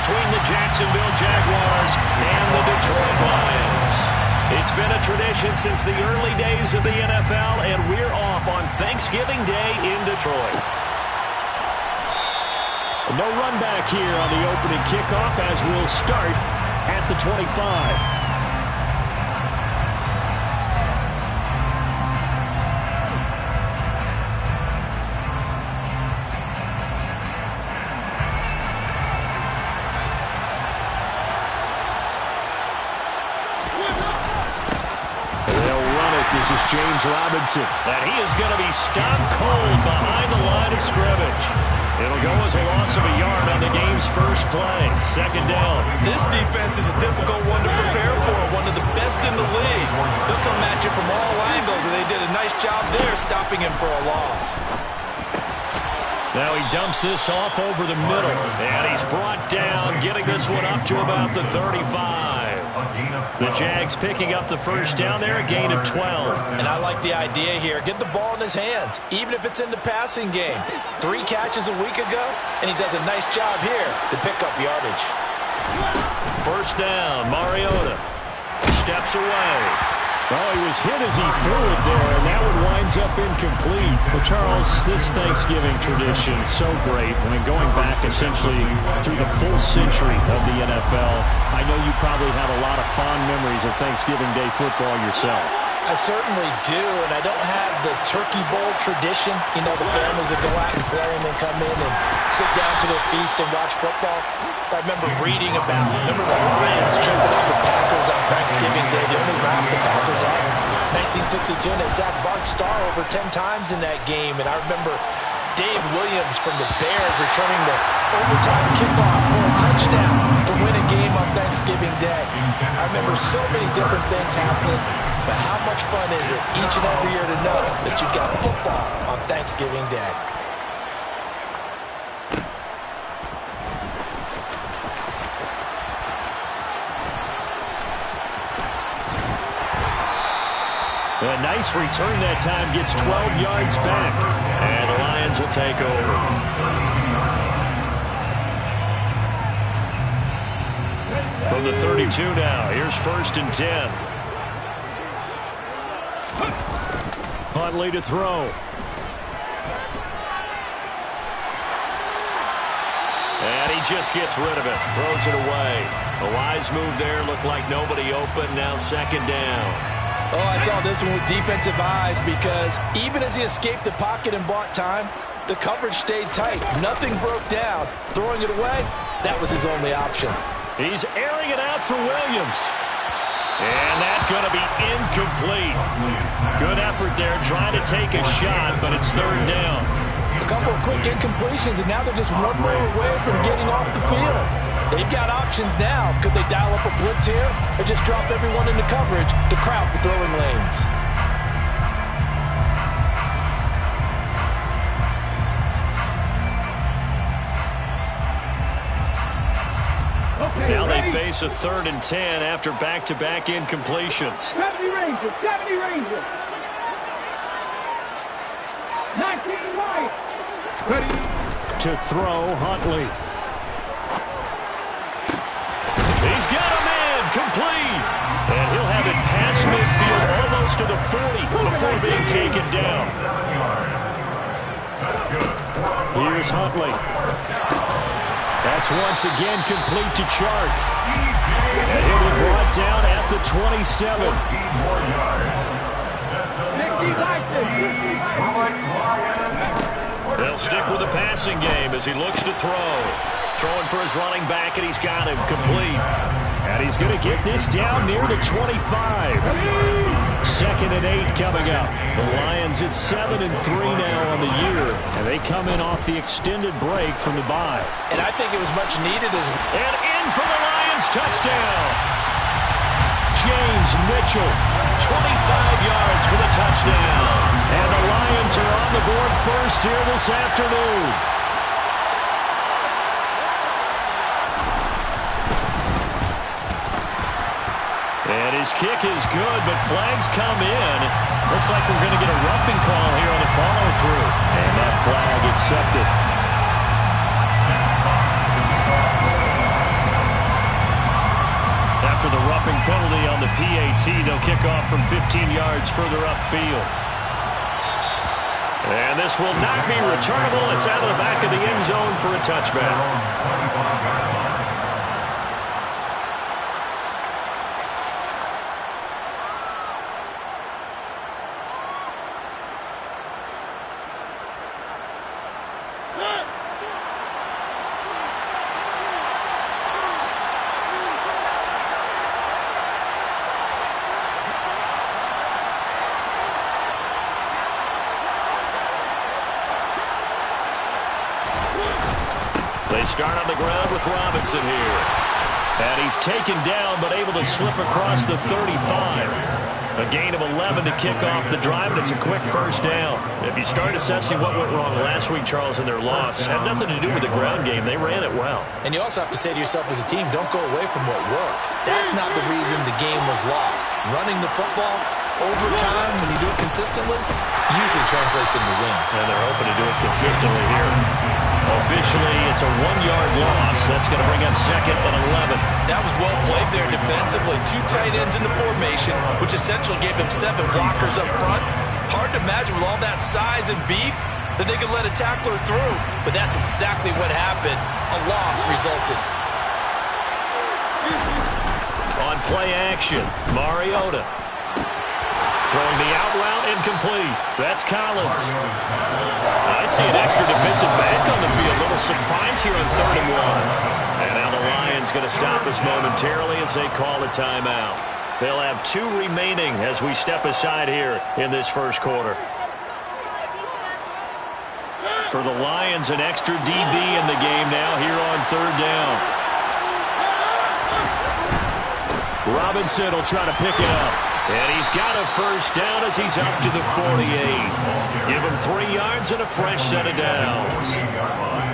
between the Jacksonville Jaguars and the Detroit Lions. It's been a tradition since the early days of the NFL, and we're off on Thanksgiving Day in Detroit. No run back here on the opening kickoff as we'll start at the 25. This is James Robinson, and he is going to be stopped cold behind the line of scrimmage. It'll go as a loss of a yard on the game's first play. Second down. This defense is a difficult one to prepare for, one of the best in the league. They'll come at you from all angles, and they did a nice job there stopping him for a loss. Now he dumps this off over the middle, and he's brought down, getting this one up to about the 35. The Jags picking up the first down there, a gain of 12. And I like the idea here. Get the ball in his hands, even if it's in the passing game. 3 catches a week ago, and he does a nice job here to pick up yardage. First down, Mariota steps away. Well, he was hit as he threw it there, and that one winds up incomplete. But, Charles, this Thanksgiving tradition, so great. I mean, going back essentially through the full century of the NFL, I know you probably have a lot of fond memories of Thanksgiving Day football yourself. I certainly do, and I don't have the Turkey Bowl tradition. You know, the families that go out and play and then come in and sit down to their feast and watch football. I remember reading about, the Lions jumping on the Packers on Thanksgiving Day, the only loss the Packers had in 1962, and they sacked Bart Starr over 10 times in that game. And I remember Dave Williams from the Bears returning the overtime kickoff for a touchdown to win a game on Thanksgiving Day. I remember so many different things happening, but how much fun is it each and every year to know that you've got football on Thanksgiving Day? A nice return that time, gets 12 yards back, and the Lions will take over. From the 32 now, here's 1st and 10. Huntley to throw. And he just gets rid of it, throws it away. A wise move there, looked like nobody open, now 2nd down. Oh, I saw this one with defensive eyes because even as he escaped the pocket and bought time, the coverage stayed tight. Nothing broke down. Throwing it away, that was his only option. He's airing it out for Williams. And that's going to be incomplete. Good effort there trying to take a shot, but it's 3rd down. A couple of quick incompletions, and now they're just one more away from getting off the field. They've got options now. Could they dial up a blitz here or just drop everyone into coverage to crowd the throwing lanes? Now they face a 3rd and 10 after back-to-back incompletions. 70 Rangers, 70 Rangers. 19 right. Ready to throw, Huntley. He's got a man, complete. And he'll have it past midfield, almost to the 40 before being taken down. Here's Huntley. That's once again complete to Chark. And he'll be brought down at the 27. They'll stick with the passing game as he looks to throw. Throwing for his running back, and he's got him complete. And he's going to get this down near the 25. 2nd and 8 coming up. The Lions at 7-3 now on the year, and they come in off the extended break from the bye. And I think it was much needed as and in for the Lions, touchdown. James Mitchell, 25 yards for the touchdown. And the Lions are on the board first here this afternoon. And his kick is good, but flags come in. Looks like we're going to get a roughing call here on the follow-through. And that flag accepted. PAT. They'll kick off from 15 yards further upfield. And this will not be returnable. It's out of the back of the end zone for a touchback. They start on the ground with Robinson here. And he's taken down, but able to slip across the 35. A gain of 11 to kick off the drive, and it's a quick first down. If you start assessing what went wrong last week, Charles, in their loss, had nothing to do with the ground game. They ran it well. And you also have to say to yourself as a team, don't go away from what worked. That's not the reason the game was lost. Running the football over time, when you do it consistently, usually translates into wins. And they're hoping to do it consistently here. Officially, it's a 1-yard loss. That's going to bring up second and 11. That was well played there defensively. 2 tight ends in the formation, which essentially gave them 7 blockers up front. Hard to imagine with all that size and beef that they could let a tackler through. But that's exactly what happened. A loss resulted. On play action, Mariota. Throwing the out route incomplete. That's Collins. I see an extra defensive back on the field. Little surprise here on 3rd and 1. And now the Lions going to stop us momentarily as they call a timeout. They'll have 2 remaining as we step aside here in this first quarter. For the Lions, an extra DB in the game now here on 3rd down. Robinson will try to pick it up. And he's got a first down as he's up to the 48. Give him 3 yards and a fresh set of downs.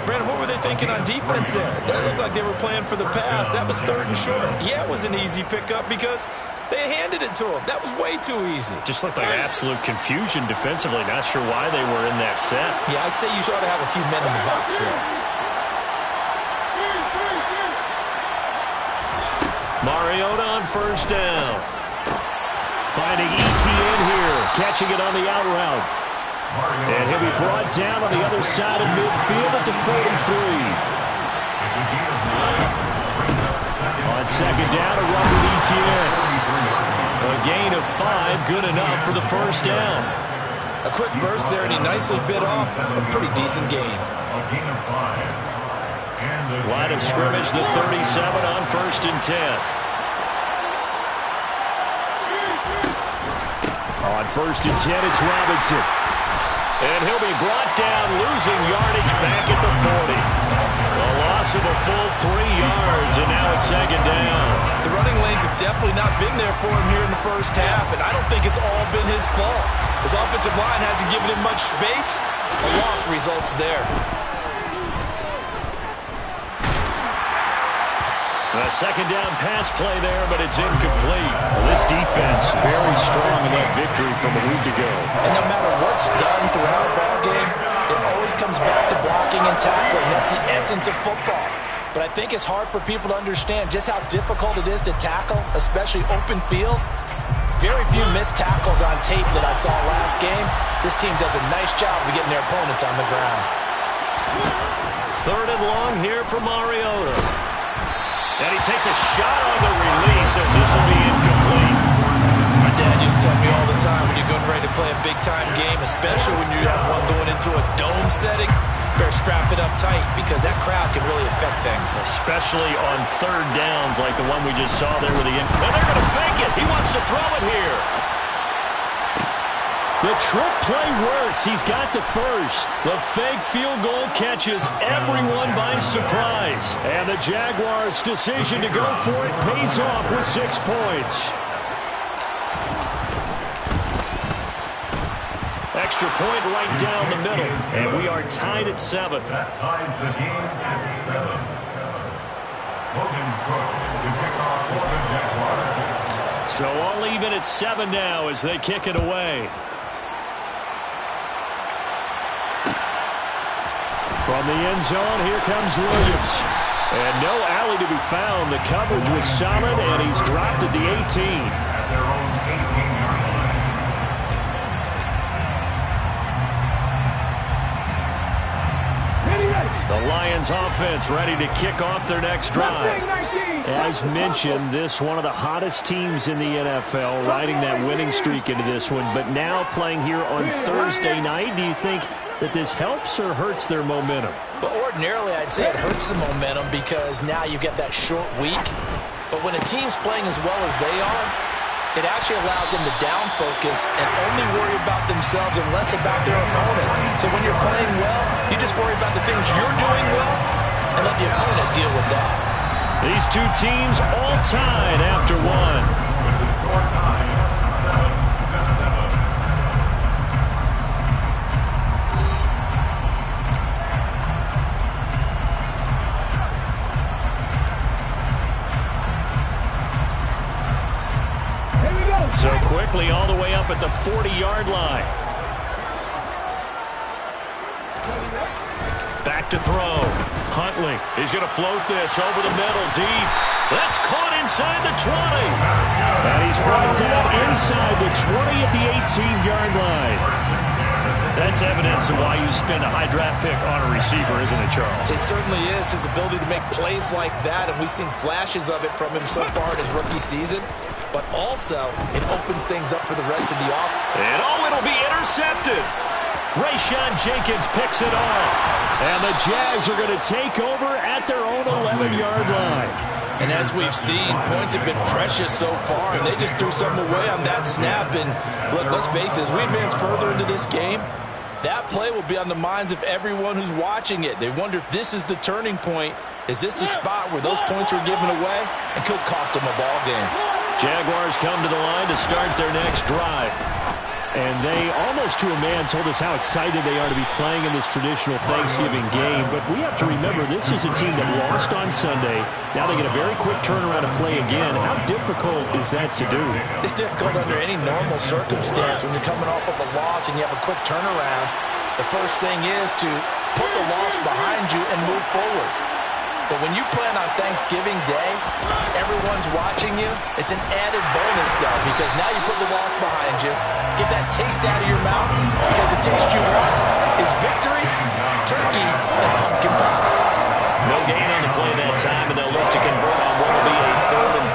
Brandon, what were they thinking on defense there? That looked like they were playing for the pass. That was 3rd and short. Yeah, it was an easy pickup because they handed it to him. That was way too easy. Just looked like absolute confusion defensively. Not sure why they were in that set. Yeah, I'd say you ought to have a few men in the box there. Mariota on first down. Finding ETN here, catching it on the out route. And he'll be brought down on the other side of midfield at the 43. On second down, a run with ETN. A gain of 5, good enough for the first down. A quick burst there, and he nicely bit off a pretty decent gain. Line of scrimmage, the 37 on 1st and 10. On 1st and 10, it's Robinson. And he'll be brought down, losing yardage back at the 40. A loss of a full 3 yards, and now it's 2nd down. The running lanes have definitely not been there for him here in the first half, and I don't think it's all been his fault. His offensive line hasn't given him much space. A loss results there. A 2nd down pass play there, but it's incomplete. Well, this defense very strong in that victory from a week ago. And no matter what's done throughout a ball game, it always comes back to blocking and tackling. That's the essence of football. But I think it's hard for people to understand just how difficult it is to tackle, especially open field. Very few missed tackles on tape that I saw last game. This team does a nice job of getting their opponents on the ground. 3rd and long here for Mariota. And he takes a shot on the release as this will be incomplete. My dad used to tell me all the time when you're getting ready to play a big-time game, especially when you have one going into a dome setting, better strap it up tight because that crowd can really affect things. Especially on 3rd downs like the one we just saw there with the end. And they're going to fake it. He wants to throw it here. The trick play works. He's got the first. The fake field goal catches everyone by surprise. And the Jaguars' decision to go for it pays off with 6 points. Extra point right down the middle. And we are tied at 7. That ties the game at 7. Logan Cook to kick off for the Jaguars. So all even at 7 now as they kick it away. From the end zone, here comes Williams. And no alley to be found. The coverage was solid, and he's dropped at the 18. At their own 18-yard line. The Lions offense ready to kick off their next drive. As mentioned, this one of the hottest teams in the NFL, riding that winning streak into this one, but now playing here on Thursday night. Do you think that this helps or hurts their momentum? But ordinarily, I'd say it hurts the momentum because now you get that short week. But when a team's playing as well as they are, it actually allows them to down focus and only worry about themselves and less about their opponent. So when you're playing well, you just worry about the things you're doing well and let the opponent deal with that. These two teams all tied after one. With the score tied 7-7. So quickly all the way up at the 40-yard line. Back to throw. Huntley. He's going to float this over the middle deep. That's caught inside the 20. And he's brought down inside the 20 at the 18-yard line. That's evidence of why you spend a high draft pick on a receiver, isn't it, Charles? It certainly is. His ability to make plays like that, and we've seen flashes of it from him so far in his rookie season. But also, it opens things up for the rest of the offense. And it'll be intercepted. Rayshon Jenkins picks it off. And the Jags are going to take over at their own 11-yard line. And as we've seen, points have been precious so far, and they just threw something away on that snap. And look, let's face it, as we advance further into this game, that play will be on the minds of everyone who's watching it. They wonder if this is the turning point. Is this the spot where those points were given away and could cost them a ball game? Jaguars come to the line to start their next drive. And they, almost to a man, told us how excited they are to be playing in this traditional Thanksgiving game. But we have to remember, this is a team that lost on Sunday. Now they get a very quick turnaround to play again. How difficult is that to do? It's difficult under any normal circumstance when you're coming off of a loss and you have a quick turnaround. The first thing is to put the loss behind you and move forward. But when you plan on Thanksgiving Day, everyone's watching you. It's an added bonus, though, because now you put the loss behind you. Get that taste out of your mouth, because the taste you want is victory, turkey, and pumpkin pie. No gain on the play that time, and they'll look to convert on what will be a 3rd and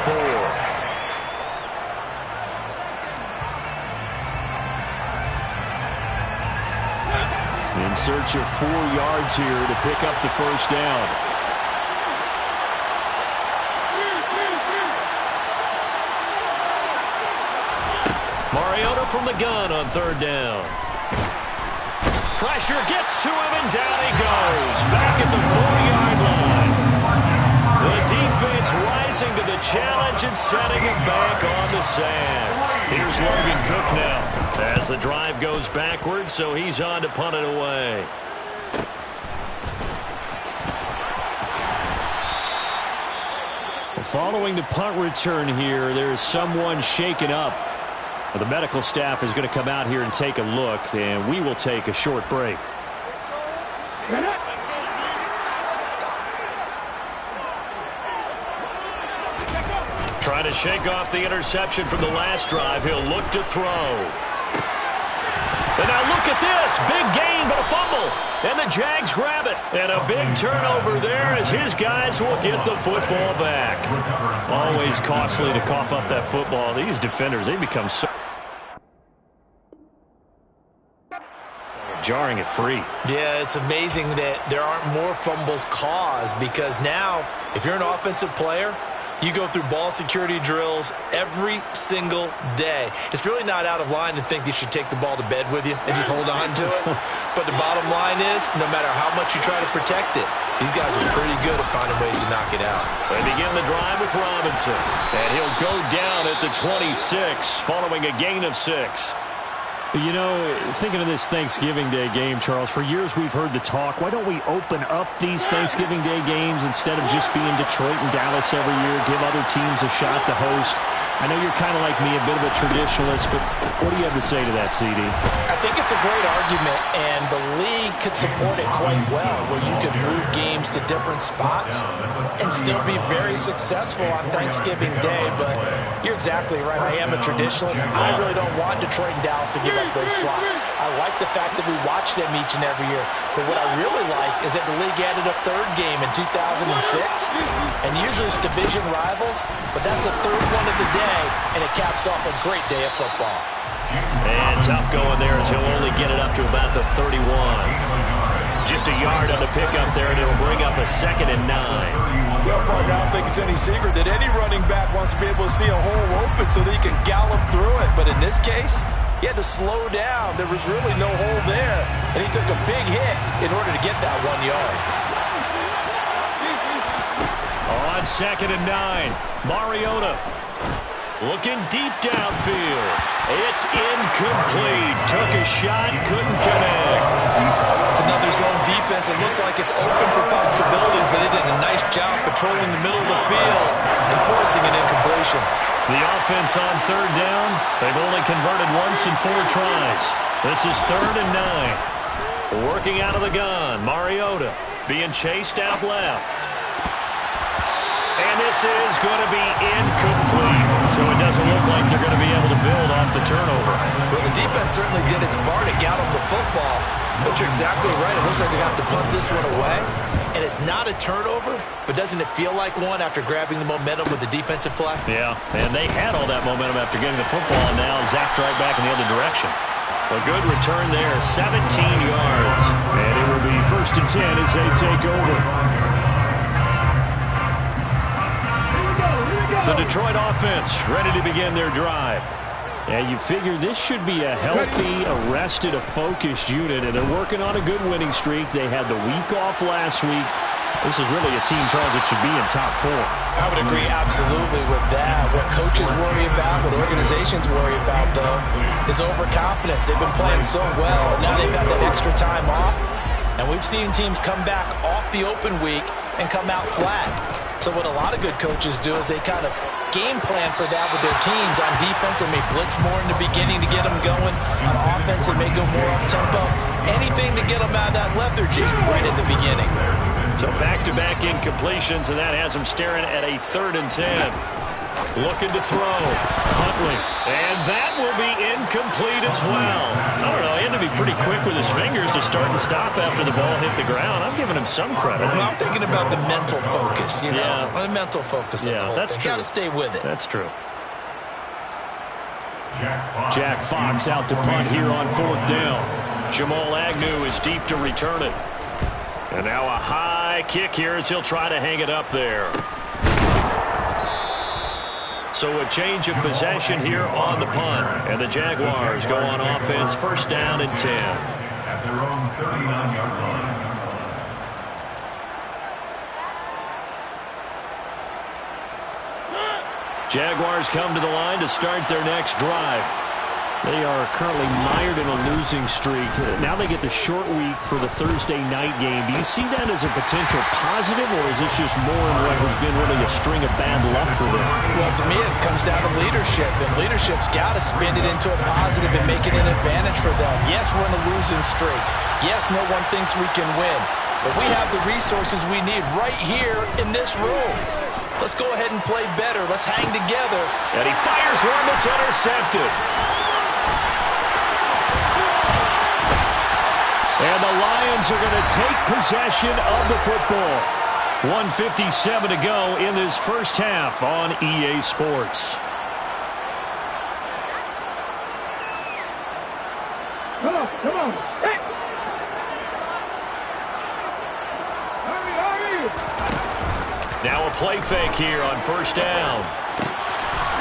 4. In search of 4 yards here to pick up the first down. Mariota from the gun on 3rd down. Pressure gets to him, and down he goes. Back at the 4-yard line. The defense rising to the challenge and setting him back on the sand. Here's Logan Cook now as the drive goes backwards, so he's on to punt it away. Following the punt return here, there's someone shaken up. The medical staff is going to come out here and take a look, and we will take a short break. Trying to shake off the interception from the last drive. He'll look to throw. And now look at this. Big gain, but a fumble. And the Jags grab it. And a big turnover there as his guys will get the football back. Always costly to cough up that football. These defenders, they become so jarring it free. Yeah, it's amazing that there aren't more fumbles caused, because now, if you're an offensive player, you go through ball security drills every single day. It's really not out of line to think you should take the ball to bed with you and just hold on to it. But the bottom line is, no matter how much you try to protect it, these guys are pretty good at finding ways to knock it out. They begin the drive with Robinson. And he'll go down at the 26, following a gain of 6. You know, thinking of this Thanksgiving Day game, Charles, for years we've heard the talk, why don't we open up these Thanksgiving Day games instead of just being Detroit and Dallas every year, give other teams a shot to host? I know you're kind of like me, a bit of a traditionalist, but what do you have to say to that, CD? I think it's a great argument, and the league could support it quite well, where you could move games to different spots and still be very successful on Thanksgiving Day. But you're exactly right. I am a traditionalist. I really don't want Detroit and Dallas to give up those slots. I like the fact that we watch them each and every year. But what I really like is that the league added a third game in 2006. And usually it's division rivals, but that's the third one of the day, and it caps off a great day of football. And tough going there as he'll only get it up to about the 31. Just a yard on the pickup there, and it'll bring up a 2nd and 9. Well, partner, I don't think it's any secret that any running back wants to be able to see a hole open so that he can gallop through it. But in this case, he had to slow down. There was really no hole there, and he took a big hit in order to get that 1 yard. On 2nd and 9, Mariota looking deep downfield. It's incomplete. Took a shot, couldn't connect. It's another zone defense. It looks like it's open for possibilities, but they did a nice job patrolling the middle of the field and forcing an incompletion. The offense on 3rd down, they've only converted once in 4 tries. This is 3rd and 9. Working out of the gun, Mariota being chased out left. And this is going to be incomplete. So it doesn't look like they're going to be able to build off the turnover. Well, the defense certainly did its part to get them the football. But you're exactly right. It looks like they have to punt this one away. And it's not a turnover, but doesn't it feel like one after grabbing the momentum with the defensive play? Yeah, and they had all that momentum after getting the football, and now zapped right back in the other direction. A good return there, 17 yards. And it will be 1st and 10 as they take over. The Detroit offense ready to begin their drive. And you figure this should be a healthy, arrested, a focused unit, and they're working on a good winning streak. They had the week off last week. This is really a team, Charles, that should be in top 4. I would agree absolutely with that. What coaches worry about, what organizations worry about, though, is overconfidence. They've been playing so well, and now they've had that extra time off. And we've seen teams come back off the open week and come out flat. So what a lot of good coaches do is they kind of game plan for that with their teams. On defense, they may blitz more in the beginning to get them going. On offense, they may go more up-tempo. Anything to get them out of that lethargy right at the beginning. So back-to-back incompletions, and that has them staring at a 3rd and 10. Looking to throw. Huntley. And that will be incomplete as well. I don't know. He had to be pretty quick with his fingers to start and stop after the ball hit the ground. I'm giving him some credit. Well, I'm thinking about the mental focus, you know. Yeah. The mental focus. Yeah, that's true. Got to stay with it. That's true. Jack Fox out to punt here on 4th down. Jamal Agnew is deep to return it. And now a high kick here as he'll try to hang it up there. So a change of possession here on the punt. And the Jaguars go on offense, 1st down and 10. At their own 39-yard line. Jaguars come to the line to start their next drive. They are currently mired in a losing streak. Now they get the short week for the Thursday night game. Do you see that as a potential positive, or is this just more in what has been really a string of bad luck for them? Well, to me, it comes down to leadership, and leadership's got to spin it into a positive and make it an advantage for them. Yes, we're in a losing streak. Yes, no one thinks we can win, but we have the resources we need right here in this room. Let's go ahead and play better. Let's hang together. And he fires one that's intercepted. And the Lions are going to take possession of the football. 1:57 to go in this first half on EA Sports. Come on. Hey. Hurry. Now a play fake here on 1st down.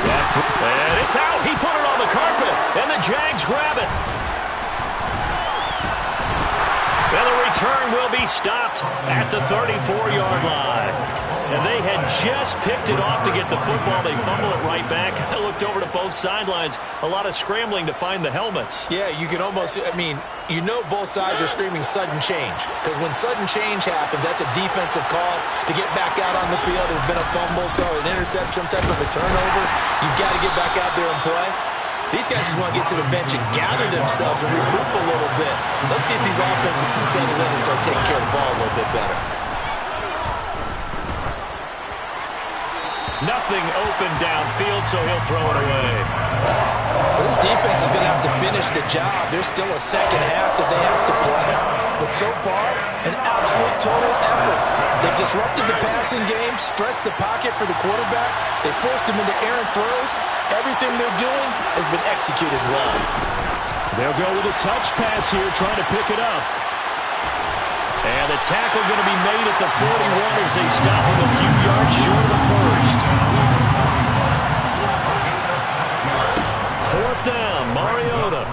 And it's out. He put it on the carpet, and the Jags grab it. And the return will be stopped at the 34-yard line. And they had just picked it off to get the football. They fumble it right back. I looked over to both sidelines. A lot of scrambling to find the helmets. Yeah, you can almost, you know both sides are screaming sudden change. Because when sudden change happens, that's a defensive call to get back out on the field. There's been a fumble, so an interception, some type of a turnover. You've got to get back out there and play. These guys just want to get to the bench and gather themselves and regroup a little bit. Let's see if these offenses can settle in and start taking care of the ball a little bit better. Nothing open downfield, so he'll throw it away. This defense is going to have to finish the job. There's still a second half that they have to play. But so far, an absolute total effort. They've disrupted the passing game, stressed the pocket for the quarterback. They forced him into errant throws. Everything they're doing has been executed well. They'll go with a touch pass here, trying to pick it up. And the tackle going to be made at the 41 as they stop him a few yards short of the first. Fourth down, Mariota.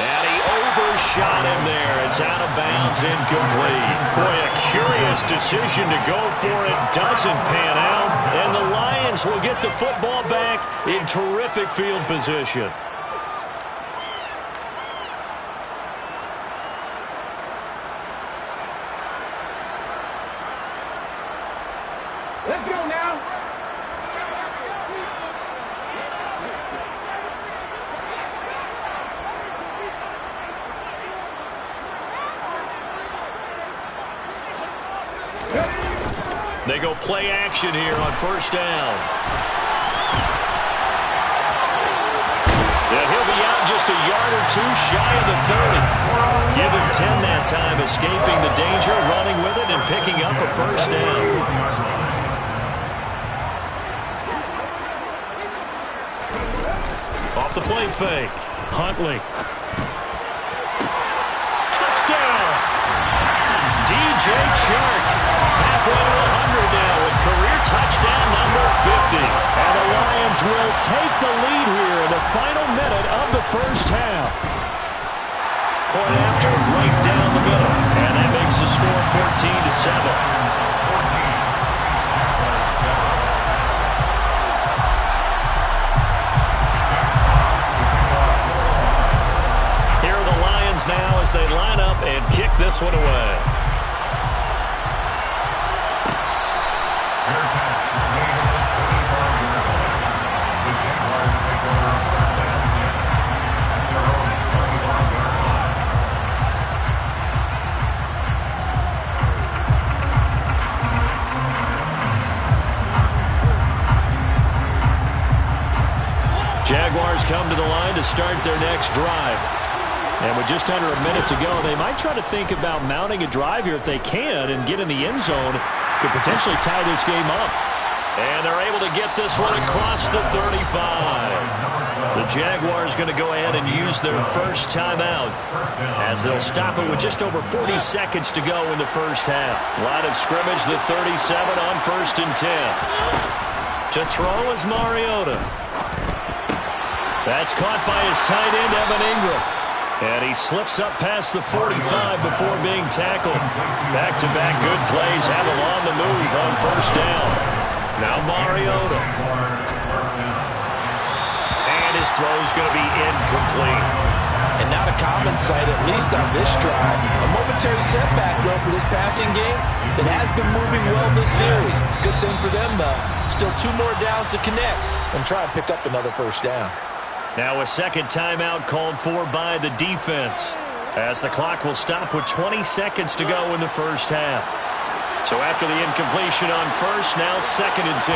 And he overshot him there. It's out of bounds, incomplete. Boy, a curious decision to go for it. Doesn't pan out. And the Lions will get the football back in terrific field position. Let's go now. They go play action here on first down. And he'll be out just a yard or two shy of the 30. Give him 10 that time, escaping the danger, running with it, and picking up a first down. Off the play fake. Huntley. Touchdown! DJ Chark. Halfway to 100 now with career touchdown number 50. And the Lions will take the lead here in the final minute of the first half. Point after, right down the middle. And that makes the score 14-7. Now as they line up and kick this one away. Jaguars come to the line to start their next drive. And with just under a minute to go, they might try to think about mounting a drive here if they can and get in the end zone. Could potentially tie this game up. And they're able to get this one across the 35. The Jaguars going to go ahead and use their first timeout as they'll stop it with just over 40 seconds to go in the first half. Line of scrimmage, the 37 on 1st and 10. To throw is Mariota. That's caught by his tight end, Evan Ingram. And he slips up past the 45 before being tackled. Back-to-back good plays have him on the move on first down. Now Mariota. And his throw's going to be incomplete. And not a common sight, at least on this drive. A momentary setback, though, for this passing game that has been moving well this series. Good thing for them, though. Still 2 more downs to connect and try and pick up another first down. Now a second timeout called for by the defense as the clock will stop with 20 seconds to go in the first half. So after the incompletion on first, now 2nd and 10.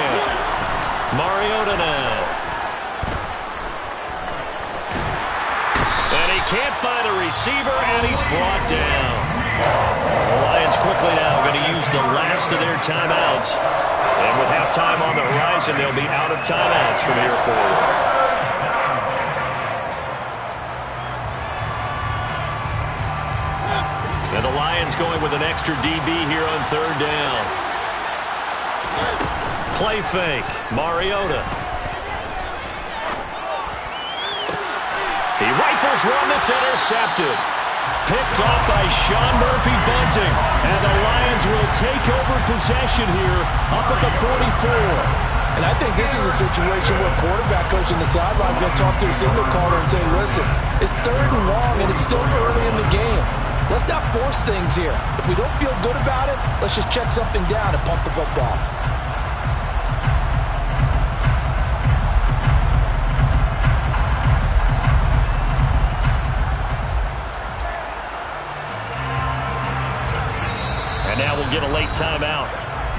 Mariota now. And he can't find a receiver, and he's brought down. The Lions quickly now going to use the last of their timeouts. And with halftime on the horizon, they'll be out of timeouts from here forward. And the Lions going with an extra DB here on 3rd down. Play fake. Mariota. He rifles one that's intercepted. Picked off by Sean Murphy Bunting. And the Lions will take over possession here up at the 44. And I think this is a situation where quarterback coach on the sideline is going to talk to a signal caller and say, listen, it's 3rd and long and it's still early in the game. Let's not force things here. If we don't feel good about it, let's just check something down and pump the football. And And now we'll get a late timeout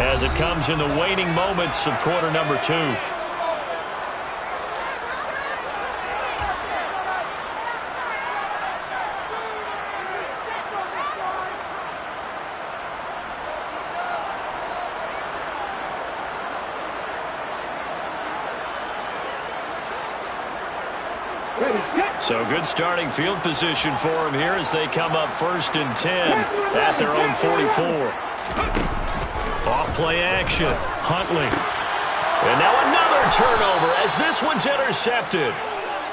as it comes in the waning moments of quarter number 2. So good starting field position for them here as they come up 1st and 10 at their own 44. Off play action. Huntley. And now another turnover as this one's intercepted.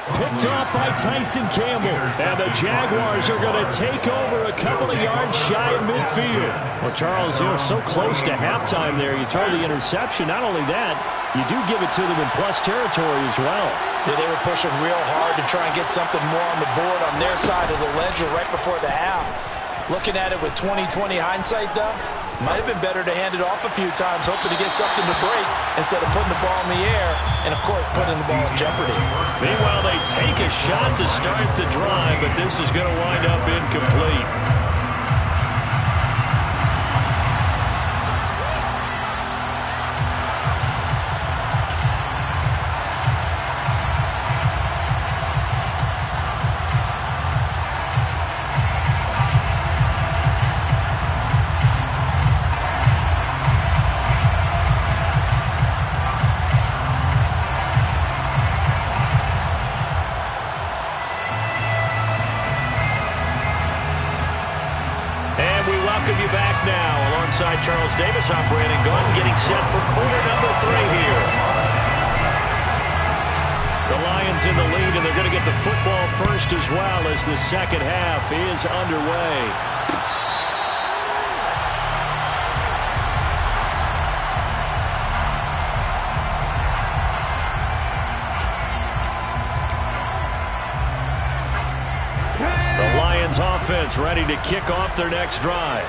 Picked off by Tyson Campbell. And the Jaguars are going to take over a couple of yards shy of midfield. Well, Charles, you're so close to halftime there. You throw the interception. Not only that, you do give it to them in plus territory as well. Yeah, they were pushing real hard to try and get something more on the board on their side of the ledger right before the half. Looking at it with 20/20 hindsight, though, might have been better to hand it off a few times, hoping to get something to break instead of putting the ball in the air and, of course, putting the ball in jeopardy. Meanwhile, they take a shot to start the drive, but this is going to wind up incomplete. Alongside Charles Davis, I'm Brandon Gunn, getting set for quarter number 3 here. The Lions in the lead, and they're going to get the football first as well as the second half is underway. The Lions offense ready to kick off their next drive.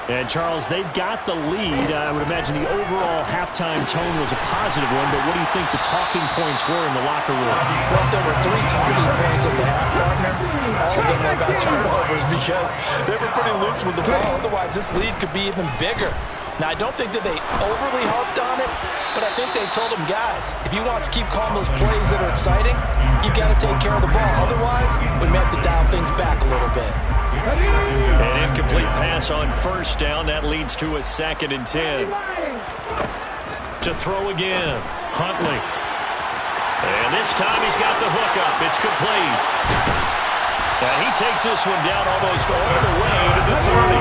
And, Charles, they've got the lead. I would imagine the overall halftime tone was a positive one, but what do you think the talking points were in the locker room? Well, there were 3 talking points at the half, partner. All of them were about turnovers because they were pretty loose with the ball. Otherwise, this lead could be even bigger. Now, I don't think that they overly harped on it, but I think they told them, guys, if you want us to keep calling those plays that are exciting, you've got to take care of the ball. Otherwise, we may have to dial things back a little bit. An incomplete pass on first down. That leads to a 2nd and 10. To throw again. Huntley. And this time he's got the hook up. It's complete. And he takes this one down almost all the way to the 30.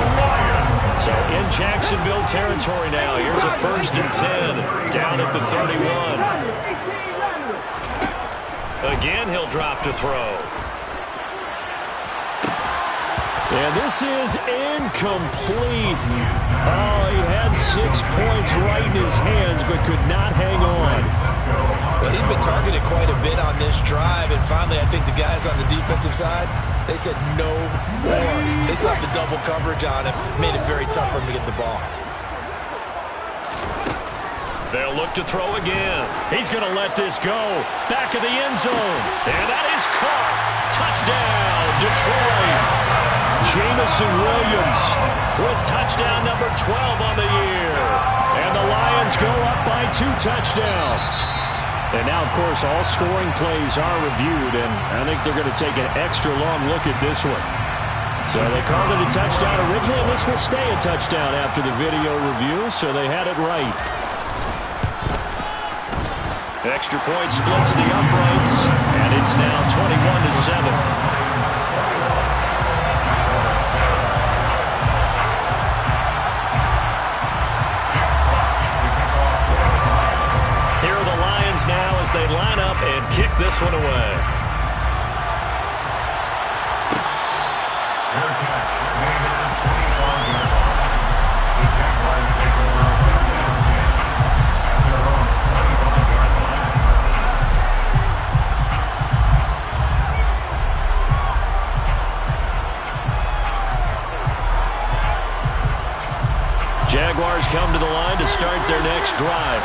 So in Jacksonville territory now. Here's a 1st and 10 down at the 31. Again, he'll drop to throw. And this is incomplete. Oh, he had 6 points right in his hands, but could not hang on. Well, he'd been targeted quite a bit on this drive, and finally I think the guys on the defensive side, they said no more. They slapped the double coverage on him, made it very tough for him to get the ball. They'll look to throw again. He's going to let this go. Back of the end zone. And that is caught. Touchdown, Detroit. Jamison Williams with touchdown number 12 on the year. And the Lions go up by 2 touchdowns. And now, of course, all scoring plays are reviewed, and I think they're going to take an extra long look at this one. So they called it a touchdown originally, and this will stay a touchdown after the video review, so they had it right. Extra point splits the uprights, and it's now 21-7. Now as they line up and kick this one away. Jaguars come to the line to start their next drive.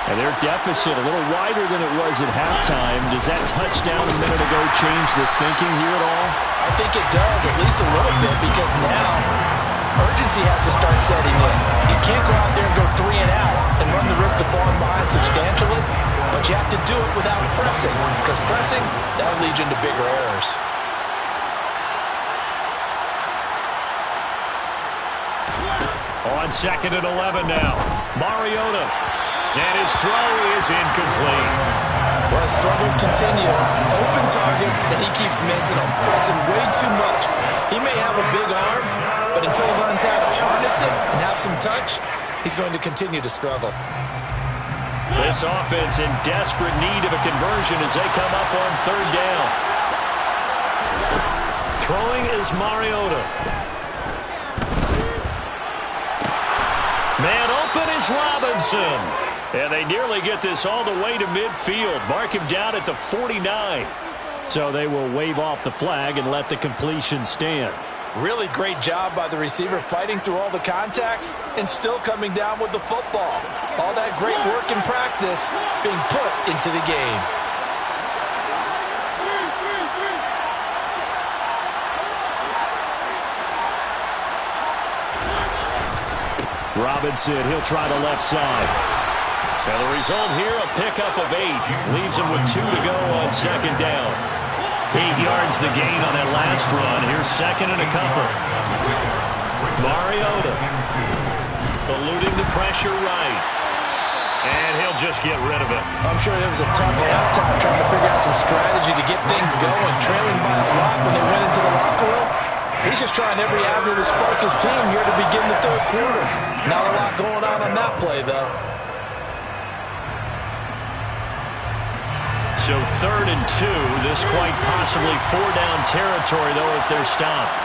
And their deficit a little wider than it was at halftime. Does that touchdown a minute ago change the thinking here at all? I think it does, at least a little bit, because now urgency has to start setting in. You can't go out there and go 3 and out and run the risk of falling behind substantially, but you have to do it without pressing, because pressing, that'll lead you into bigger errors. On 2nd and 11 now. Mariota. And his throw is incomplete. Well, struggles continue. Open targets, and he keeps missing them. Pressing way too much. He may have a big arm, but until he learns how to harness it and have some touch, he's going to continue to struggle. This offense in desperate need of a conversion as they come up on 3rd down. Throwing is Mariota. Man open is Robinson. And they nearly get this all the way to midfield. Mark him down at the 49. So they will wave off the flag and let the completion stand. Really great job by the receiver fighting through all the contact and still coming down with the football. All that great work in practice being put into the game. Robinson, he'll try the left side. And the result here, a pickup of 8. Leaves him with 2 to go on 2nd down. 8 yards the gain on that last run. Here's 2nd and a couple. Mariota eluding the pressure right. And he'll just get rid of it. I'm sure it was a tough halftime trying to figure out some strategy to get things going. Trailing by a lot when they went into the locker room. He's just trying every avenue to spark his team here to begin the 3rd quarter. Not a lot going on that play, though. So 3rd and 2. This quite possibly 4-down territory, though, if they're stopped.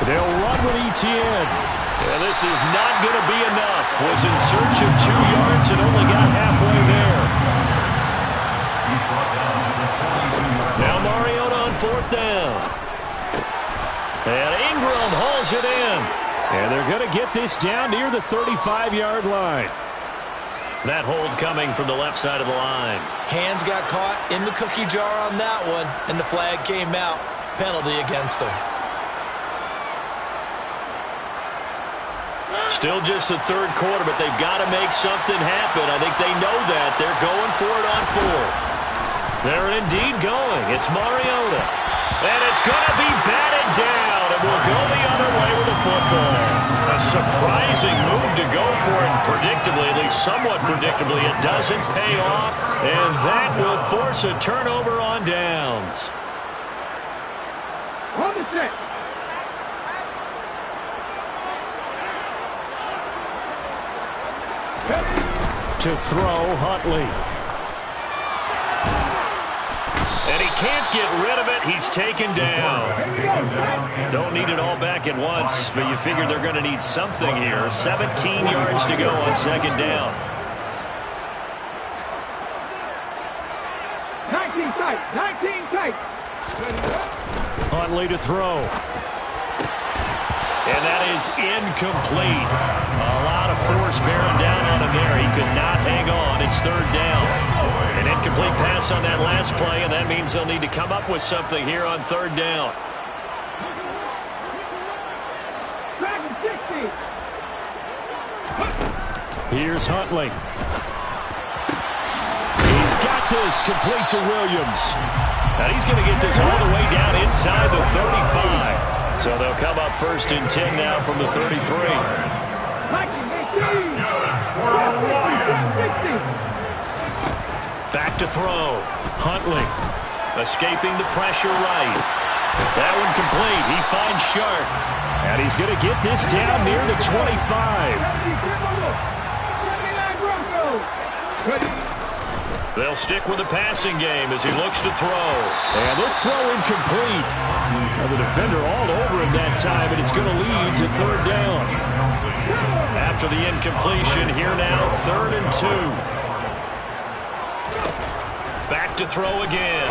They'll run with Etienne. Yeah, this is not going to be enough. Was in search of 2 yards and only got halfway there. Now Mariota on 4th down. And Ingram hauls it in. And they're going to get this down near the 35-yard line. That hold coming from the left side of the line. Hands got caught in the cookie jar on that one, and the flag came out. Penalty against him. Still just the 3rd quarter, but they've got to make something happen. I think they know that. They're going for it on 4th. They're indeed going. It's Mariota. And it's going to be batted down, and we'll go the other way with the football. A surprising move to go for it, predictably, at least somewhat predictably. It doesn't pay off, and that will force a turnover on downs. Hold the set. To throw, Huntley. And he can't get rid of it. He's taken down. Don't need it all back at once, but you figure they're going to need something here. 17 yards to go on 2nd down. 19 tight. 19 tight. Huntley to throw. And that is incomplete. A lot of force bearing down on him there. He could not hang on. It's 3rd down. An incomplete pass on that last play, and that means they'll need to come up with something here on 3rd down. Here's Huntley. He's got this complete to Williams. And he's going to get this all the way down inside the 35. So they'll come up 1st and 10 now from the 33. Back to throw. Huntley escaping the pressure right. That one complete. He finds Sharp. And he's going to get this down near the 25. They'll stick with the passing game as he looks to throw. And this throw incomplete. Now the defender all over him that time, and it's going to lead to 3rd down. After the incompletion, here now, 3rd and 2. Back to throw again.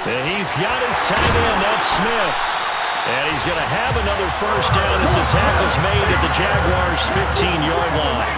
And he's got his tight end, that's Smith. And he's going to have another 1st down as the tackle's made at the Jaguars' 15-yard line.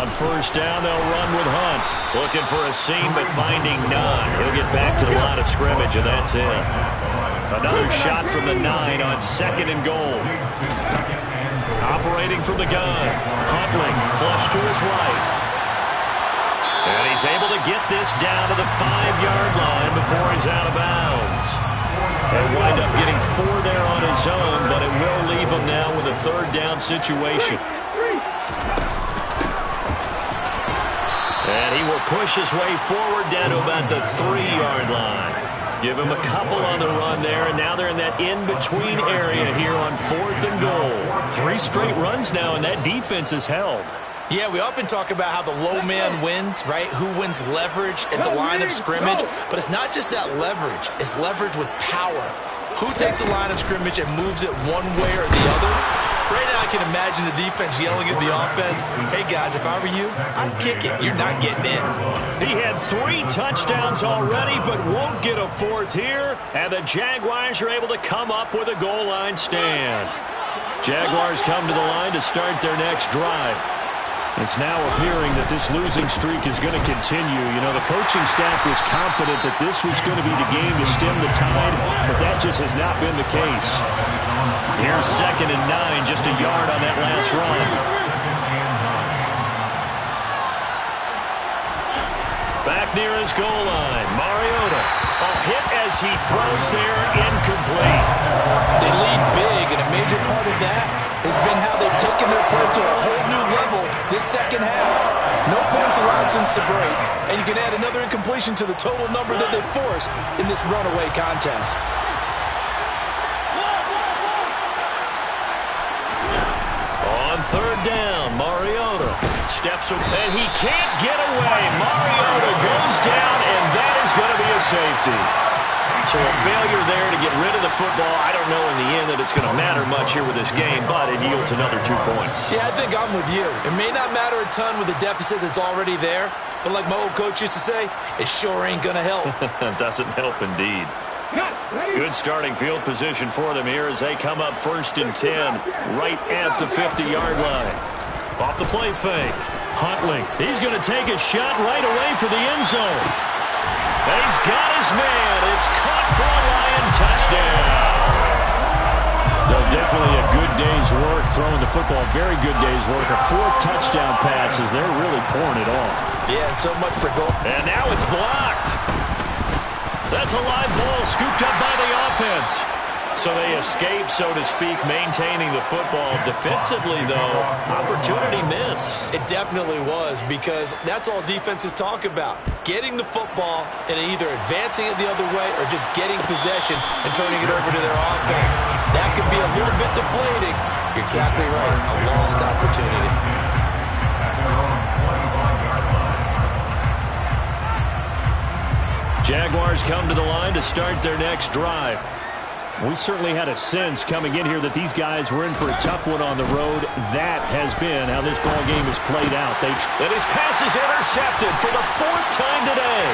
On first down, they'll run with Hunt. Looking for a seam, but finding none. He'll get back to the line of scrimmage, and that's it. Another shot from the 9 on 2nd and goal. Operating from the gun. Huntley, flush to his right. And he's able to get this down to the 5-yard line before he's out of bounds. He'll wind up getting 4 there on his own, but it will leave him now with a 3rd down situation. And he will push his way forward down to about the 3-yard line. Give him a couple on the run there, and now they're in that in-between area here on 4th and goal. 3 straight runs now, and that defense is held. Yeah, we often talk about how the low man wins, right? Who wins leverage at the line of scrimmage. But it's not just that leverage. It's leverage with power. Who takes the line of scrimmage and moves it one way or the other? Right now I can imagine the defense yelling at the offense, hey, guys, if I were you, I'd kick it. You're not getting in. He had 3 touchdowns already, but won't get a 4th here. And the Jaguars are able to come up with a goal line stand. Jaguars come to the line to start their next drive. It's now appearing that this losing streak is going to continue. You know, the coaching staff was confident that this was going to be the game to stem the tide, but that just has not been the case. Here's 2nd and 9, just a yard on that last run. Back near his goal line, Mariota. A hit as he throws there, incomplete. They lead big, and a major part of that has been how they've taken their play to a whole new level this second half. No points allowed since the break, and you can add another incompletion to the total number that they forced in this runaway contest. On 3rd down, Mariota steps up, and he can't get away. Mariota goes down, and that is going to be a safety. So a failure there to get rid of the football. I don't know in the end that it's going to matter much here with this game, but it yields another 2 points. Yeah, I think I'm with you. It may not matter a ton with the deficit that's already there, but like my old coach used to say, it sure ain't going to help. Doesn't help indeed. Good starting field position for them here as they come up 1st and 10, right at the 50-yard line. Off the play fake. Huntley, he's going to take a shot right away for the end zone. And he's got his man. It's caught for a Lion touchdown. Well, definitely a good day's work throwing the football. Very good day's work. A 4th touchdown pass as they're really pouring it on. Yeah, and so much for goal. And now it's blocked. That's a live ball scooped up by the offense. So they escape, so to speak, maintaining the football. Defensively, though, opportunity miss. It definitely was, because that's all defenses talk about. Getting the football and either advancing it the other way or just getting possession and turning it over to their offense. That could be a little bit deflating. You're exactly right. A lost opportunity. Jaguars come to the line to start their next drive. We certainly had a sense coming in here that these guys were in for a tough one on the road. That has been how this ball game has played out. And his pass is intercepted for the 4th time today.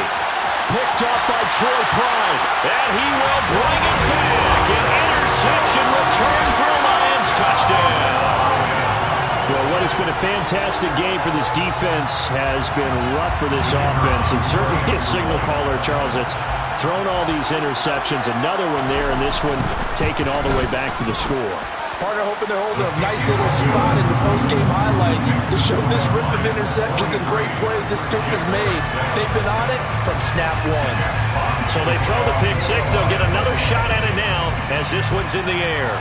Picked off by Troy Pride. And he will bring it back. An interception return for a Lions touchdown. Well, what has been a fantastic game for this defense has been rough for this offense. And certainly a signal caller, Charles, that's thrown all these interceptions. Another one there, and this one taken all the way back for the score. Partner hoping they're holding a nice little spot in the post-game highlights to show this rip of interceptions and great plays this group has made. They've been on it from snap 1. So they throw the pick 6. They'll get another shot at it now as this one's in the air.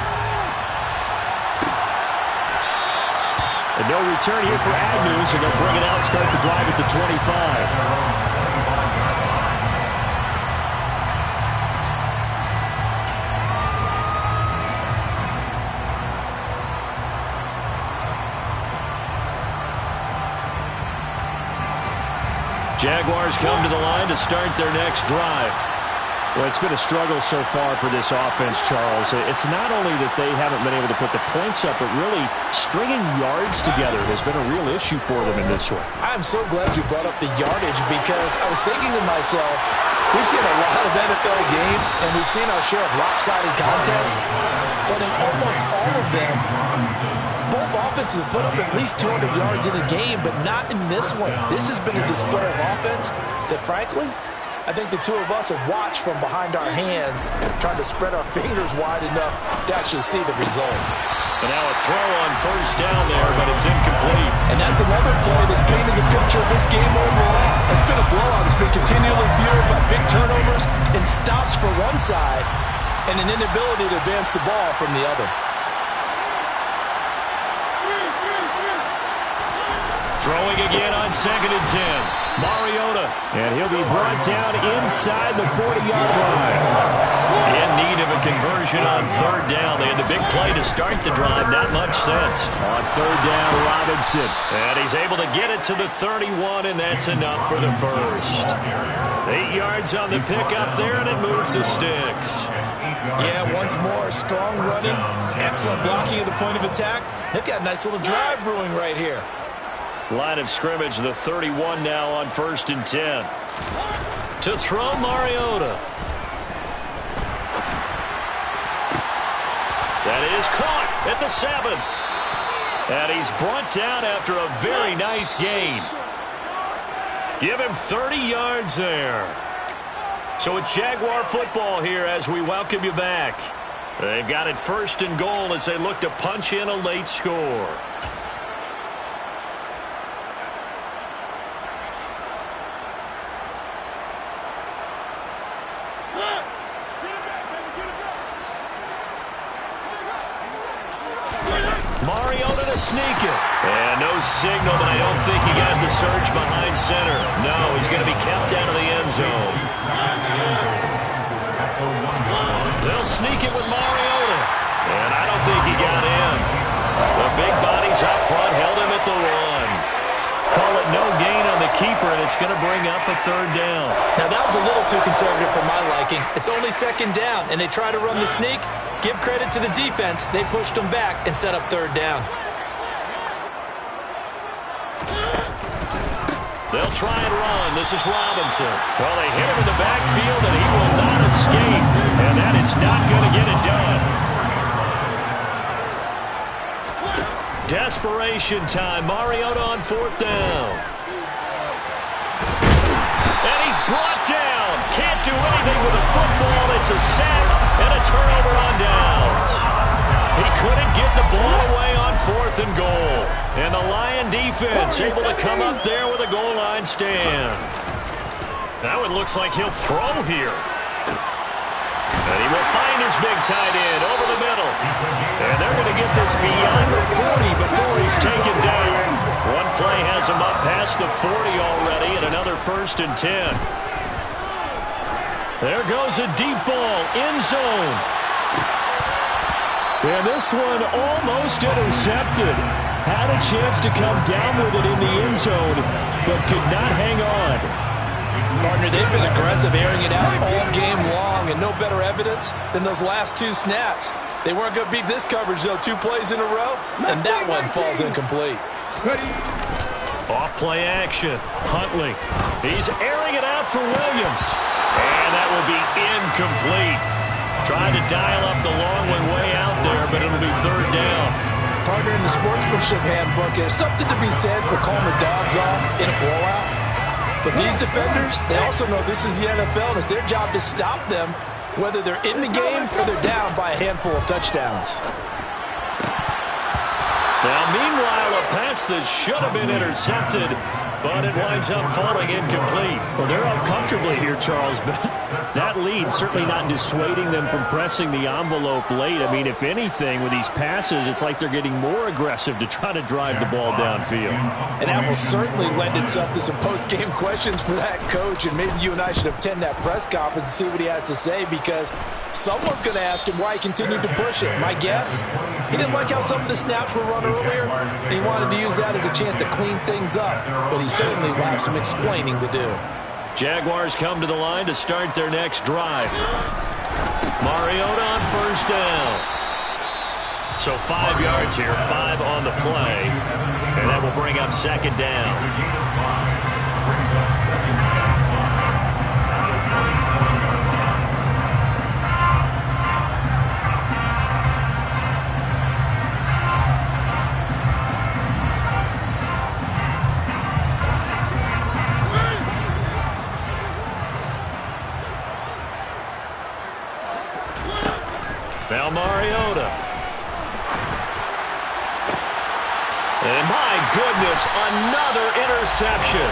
And no return here for Agnew, so they'll bring it out, start the drive at the 25. Jaguars come to the line to start their next drive. Well, it's been a struggle so far for this offense, Charles. It's not only that they haven't been able to put the points up, but really stringing yards together has been a real issue for them in this one. I'm so glad you brought up the yardage, because I was thinking to myself, we've seen a lot of NFL games, and we've seen our share of lopsided contests, but in almost all of them, both offenses offenses have put up at least 200 yards in a game, but not in this one. This has been a display of offense that, frankly, I think the two of us have watched from behind our hands, trying to spread our fingers wide enough to actually see the result. And now a throw on first down there, but it's incomplete. And that's another play that's painted the picture of this game overall. It's been a blowout. It's been continually fueled by big turnovers and stops for one side and an inability to advance the ball from the other. Throwing again on 2nd and 10. Mariota. And he'll be brought down inside the 40-yard line. In need of a conversion on 3rd down. They had the big play to start the drive. Not much sense. On 3rd down, Robinson. And he's able to get it to the 31, and that's enough for the first. 8 yards on the pickup there, and it moves the sticks. Yeah, once more, strong running, excellent blocking at the point of attack. They've got a nice little drive brewing right here. Line of scrimmage, the 31 now on 1st and 10. To throw, Mariota. That is caught at the 7. And he's brought down after a very nice gain. Give him 30 yards there. So it's Jaguar football here as we welcome you back. They've got it 1st and goal as they look to punch in a late score. Mariota to sneak it. And no signal, but I don't think he got the surge behind center. No, he's going to be kept out of the end zone. They'll sneak it with Mariota. And I don't think he got in. The big bodies up front held him at the 1. Call it no gain on the keeper, and it's going to bring up a 3rd down. Now, that was a little too conservative for my liking. It's only 2nd down, and they try to run the sneak. Give credit to the defense. They pushed them back and set up 3rd down. They'll try and run. This is Robinson. Well, they hit him in the backfield, and he will not escape. And that is not going to get it done. Desperation time. Mariota on 4th down. And he's brought down. Can't do anything with the football. It's a sack and a turnover on downs. He couldn't get the ball away on 4th and goal. And the Lion defense able to come up there with a goal line stand. That one looks like he'll throw here. And he will find his big tight end over the middle. And they're going to get this beyond the 40 before he's taken down. One play has him up past the 40 already, and another 1st and 10. There goes a deep ball, end zone. And this one almost intercepted. Had a chance to come down with it in the end zone, but could not hang on. Partner, they've been aggressive, airing it out all game long, and no better evidence than those last 2 snaps. They weren't going to beat this coverage, though, 2 plays in a row, and that one falls incomplete. Off play action. Huntley. He's airing it out for Williams. And that will be incomplete. Trying to dial up the long one way out there, but it'll be 3rd down. Partner, in the sportsmanship handbook, there's something to be said for calling the dogs off in a blowout. But these defenders, they also know this is the NFL, and it's their job to stop them, whether they're in the game or they're down by a handful of touchdowns. Now, meanwhile, a pass that should have been intercepted, but it winds up falling incomplete. Well, they're up comfortably here, Charles, but that lead certainly not dissuading them from pressing the envelope late. I mean, if anything, with these passes, it's like they're getting more aggressive to try to drive the ball downfield. And that will certainly lend itself to some post-game questions for that coach, and maybe you and I should attend that press conference and see what he has to say, because someone's going to ask him why he continued to push it. My guess, he didn't like how some of the snaps were run earlier, and he wanted to use that as a chance to clean things up, but he certainly will have some explaining to do. Jaguars come to the line to start their next drive. Mariota on 1st down. So 5 yards here, 5 on the play, and that will bring up 2nd down. And my goodness, another interception.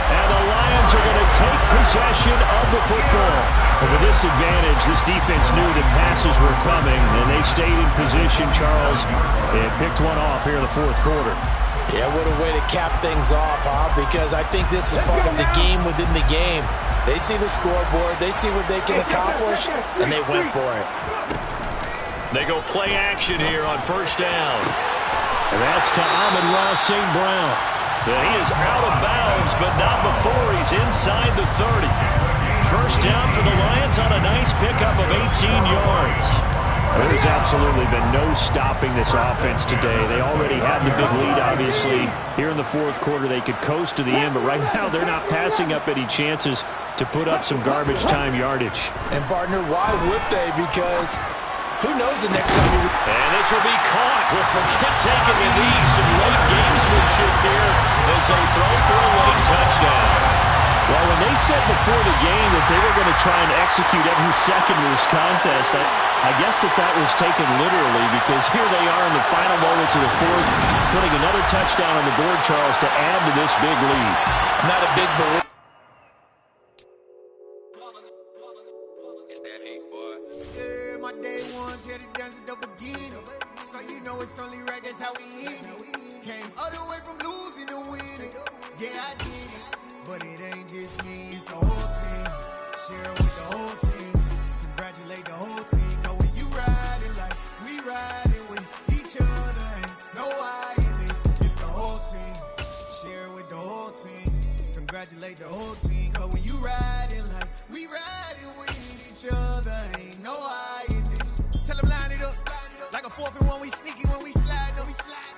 And the Lions are going to take possession of the football. But with this advantage, this defense knew that passes were coming, and they stayed in position, Charles, and picked one off here in the fourth quarter. Yeah, what a way to cap things off, huh? Because I think this is part of the game within the game. They see the scoreboard, they see what they can accomplish, and they went for it. They go play action here on first down. And that's to Amon-Ra St. Brown. Yeah, he is out of bounds, but not before he's inside the 30. First down for the Lions on a nice pickup of 18 yards. There's absolutely been no stopping this offense today. They already have the big lead, obviously. Here in the fourth quarter, they could coast to the end, but right now they're not passing up any chances to put up some garbage time yardage. And, partner, why would they? Because who knows the next time you... And this will be caught with Forget taking the knee. Some late gamesmanship here as they throw for a late touchdown. Well, when they said before the game that they were going to try and execute every second of this contest, I guess that was taken literally, because here they are in the final moments of the fourth, putting another touchdown on the board, Charles, to add to this big lead. Not a big believer. It's that hate, boy. Yeah, my day ones here to dance at the beginning. So you know it's only right, that's how we end it. Came all the way from losing to winning. Yeah, I did it. But it ain't just me, it's the whole team. Share it with the whole team. Congratulate the whole team. Cause when you riding like we riding with each other, ain't no I in this. It's the whole team. Share it with the whole team. Congratulate the whole team. Cause when you riding like we riding with each other, ain't no I in this. Tell them line it up. Like a 4th and 1, we sneaky when we slide them.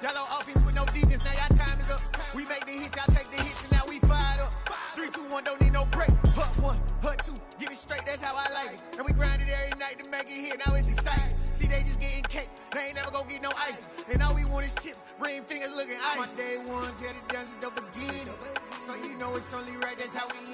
Y'all on offense with no defense, now y'all time is up. We make the hits, y'all take the hits, and now we fired up. 3, 2, 1, don't need no break. Hut 1, hut 2, give it straight, that's how I like it. And we grind it every night to make it here, now it's exciting. See, they just getting cake, they ain't never gonna get no ice. And all we want is chips, ring fingers looking ice. My day ones here to dance at the beginning. So you know it's only right, that's how we